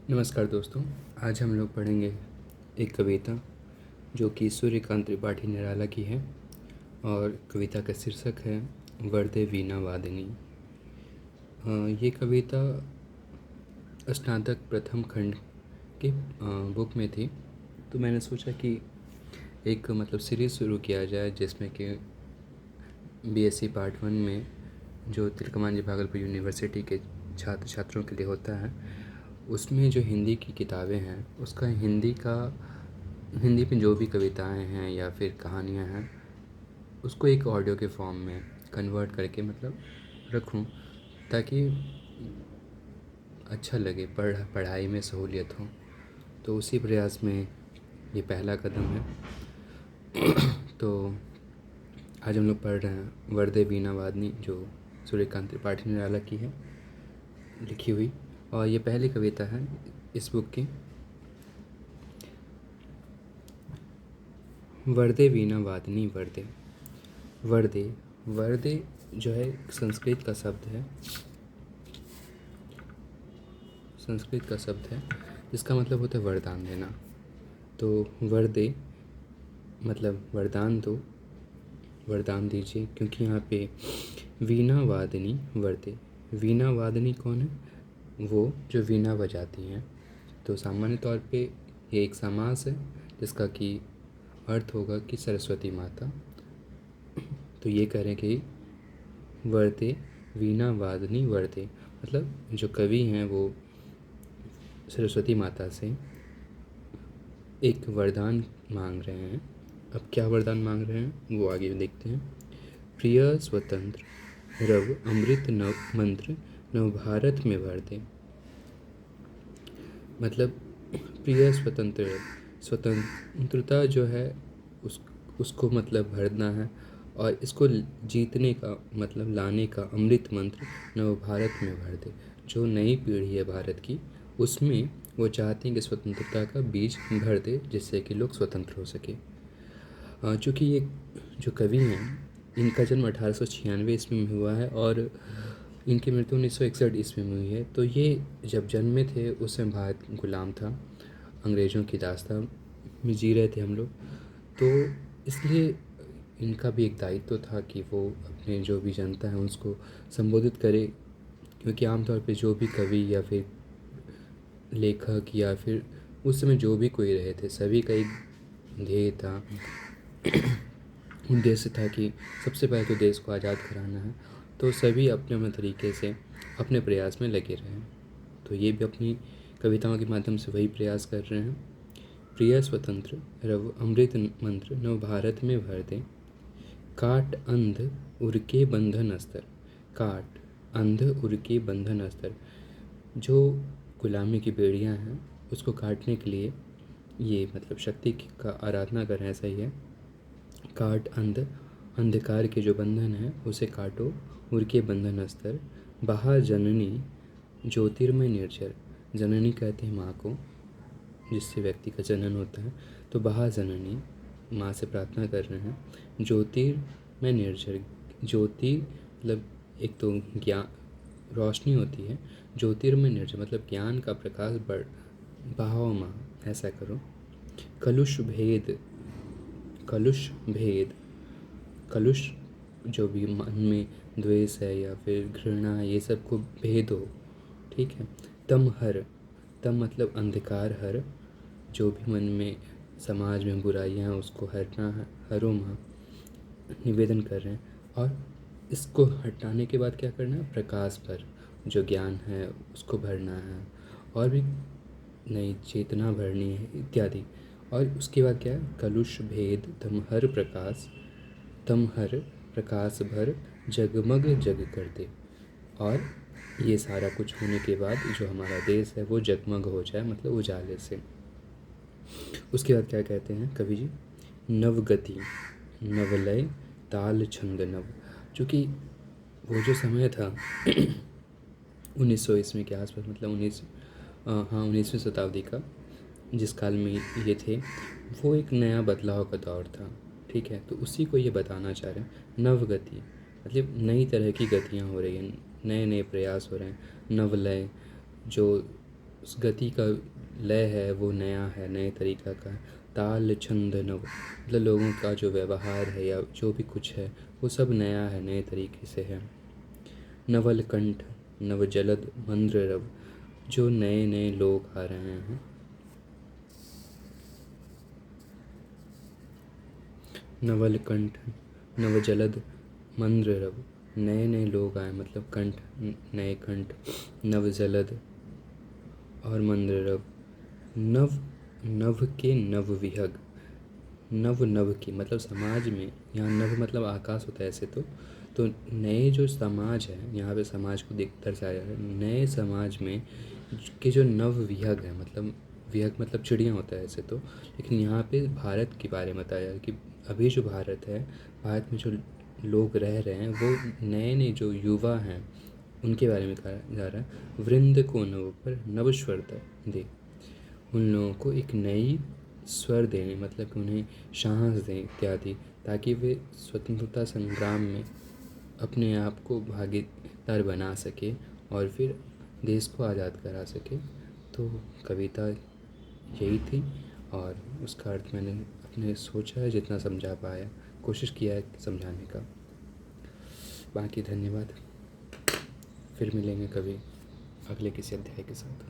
नमस्कार दोस्तों। आज हम लोग पढ़ेंगे एक कविता जो कि सूर्यकांत त्रिपाठी निराला की है और कविता का शीर्षक है वरदे वीणा वादिनी। ये कविता स्नातक प्रथम खंड के बुक में थी, तो मैंने सोचा कि एक सीरीज़ शुरू किया जाए जिसमें कि बीएससी पार्ट 1 में जो तिलकमांझी भागलपुर यूनिवर्सिटी के छात्र छात्रों के लिए होता है, उसमें जो हिंदी की किताबें हैं उसका हिंदी में जो भी कविताएं हैं या फिर कहानियां हैं उसको एक ऑडियो के फॉर्म में कन्वर्ट करके रखूं, ताकि अच्छा लगे, पढ़ाई में सहूलियत हो। तो उसी प्रयास में ये पहला कदम है। तो आज हम लोग पढ़ रहे हैं वरदे वीणा वादिनी, जो सूर्यकांत त्रिपाठी निराला की है लिखी हुई, और ये पहली कविता है इस बुक की। वरदे वीणा वादिनी वरदे। वरदे वरदे जो है संस्कृत का शब्द है जिसका मतलब होता है वरदान देना। तो वरदे मतलब वरदान दो, वरदान दीजिए, क्योंकि यहाँ पे वीणा वादिनी वरदे। वीणा वादिनी कौन है? वो जो वीणा बजाती हैं। तो सामान्य तौर पे ये एक समास है जिसका कि अर्थ होगा कि सरस्वती माता। तो ये कह रहे हैं कि वरदे वीणा वादिनी वरदे, मतलब जो कवि हैं वो सरस्वती माता से एक वरदान मांग रहे हैं। अब क्या वरदान मांग रहे हैं वो आगे देखते हैं। प्रिय स्वतंत्र रव अमृत नव मंत्र नव भारत में भर दे। मतलब प्रिय स्वतंत्रता जो है उसको भरना है, और इसको जीतने का लाने का अमृत मंत्र नव भारत में भर दे। जो नई पीढ़ी है भारत की, उसमें वो चाहते हैं कि स्वतंत्रता का बीज भर दे, जिससे कि लोग स्वतंत्र हो सके। चूँकि ये जो कवि हैं इनका जन्म 1896 ईस्वी में हुआ है और इनकी मृत्यु 1961 ईस्वी में हुई है। तो ये जब जन्मे थे उस समय भारत गुलाम था, अंग्रेज़ों की दास्तां में जी रहे थे हम लोग। तो इसलिए इनका भी एक दायित्व था कि वो अपने जो भी जनता है उसको संबोधित करे, क्योंकि आमतौर पे जो भी कवि या फिर लेखक या फिर उस समय जो भी कोई रहे थे, सभी का एक ध्येय था, उद्देश्य था कि सबसे पहले तो देश को आज़ाद कराना है। तो सभी अपने अपने तरीके से अपने प्रयास में लगे रहे। तो ये भी अपनी कविताओं के माध्यम से वही प्रयास कर रहे हैं। प्रिय स्वतंत्र रव अमृत मंत्र नव भारत में भर दे। काट अंध उर के बंधन अस्तर। काट अंध उर के बंधन अस्तर। जो गुलामी की बेड़ियां हैं उसको काटने के लिए ये शक्ति का आराधना कर रहे हैं, ऐसा ही है। काट अंधकार के जो बंधन है उसे काटो, उर के बंधन अस्तर। बहा जननी ज्योतिर्मय निर्जर। जननी कहते हैं माँ को, जिससे व्यक्ति का जनन होता है। तो बहा जननी, माँ से प्रार्थना कर रहे हैं। ज्योतिर्मय निर्जर, ज्योति एक तो ज्ञान रोशनी होती है, ज्योतिर्मय निर्जर ज्ञान का प्रकाश बढ़ बहाओ माँ, ऐसा करो। कलुष भेद कलुष जो भी मन में द्वेष है या फिर घृणा है, ये सब को भेद हो, ठीक है। तम हर, तम अंधकार हर, जो भी मन में समाज में बुराइयां हैं उसको हरना है, हरो माँ, निवेदन कर रहे हैं। और इसको हटाने के बाद क्या करना है? प्रकाश पर, जो ज्ञान है उसको भरना है, और भी नई चेतना भरनी है इत्यादि। और उसके बाद क्या है? कलुष भेद तम हर प्रकाश भर जगमग जग कर दे। और ये सारा कुछ होने के बाद जो हमारा देश है वो जगमग हो जाए, उजाले से। उसके बाद क्या कहते हैं कवि जी? नवगति नवलय ताल छंद नव। चूँकि वो जो समय था 1900 ईस्वी के आसपास, 19वीं शताब्दी का, जिस काल में ये थे, वो एक नया बदलाव का दौर था, ठीक है। तो उसी को ये बताना चाह रहे हैं। नवगति नई तरह की गतियाँ हो रही हैं, नए नए प्रयास हो रहे हैं। नवलय जो उस गति का लय है वो नया है, नए तरीक़ा का है। ताल छंद नव, मतलब लोगों का जो व्यवहार है या जो भी कुछ है वो सब नया है, नए तरीके से है। नवल कंठ नव जलद मंद्र रव, जो नए नए लोग आ रहे हैं। नवल कंठ नव जलद मंद्र रव, नए नए लोग आए, मतलब कंठ, नए कंठ, नव जलद और मंद्र रव। नव नभ के नव विहग, नव नभ की मतलब समाज में, यहाँ नभ मतलब आकाश होता है ऐसे तो नए जो समाज है, यहाँ पे समाज को देख दर्शाया जा रहा है। नए समाज में के जो नव विहग है, मतलब विहग मतलब चिड़िया होता है ऐसे तो, लेकिन यहाँ पे भारत के बारे में बताया है कि अभी जो भारत है, भारत में जो लोग रह रहे हैं वो नए नए जो युवा हैं उनके बारे में कहा जा रहा है। वृंद को नव पर नव स्वर दे, उन लोगों को एक नई स्वर दें, मतलब कि उन्हें साहस दें इत्यादि, ताकि वे स्वतंत्रता संग्राम में अपने आप को भागीदार बना सके और फिर देश को आज़ाद करा सके। तो कविता यही थी और उसका अर्थ मैंने अपने सोचा है, जितना समझा पाया, कोशिश किया है समझाने का। बाकी धन्यवाद, फिर मिलेंगे कभी अगले किसी अध्याय के साथ।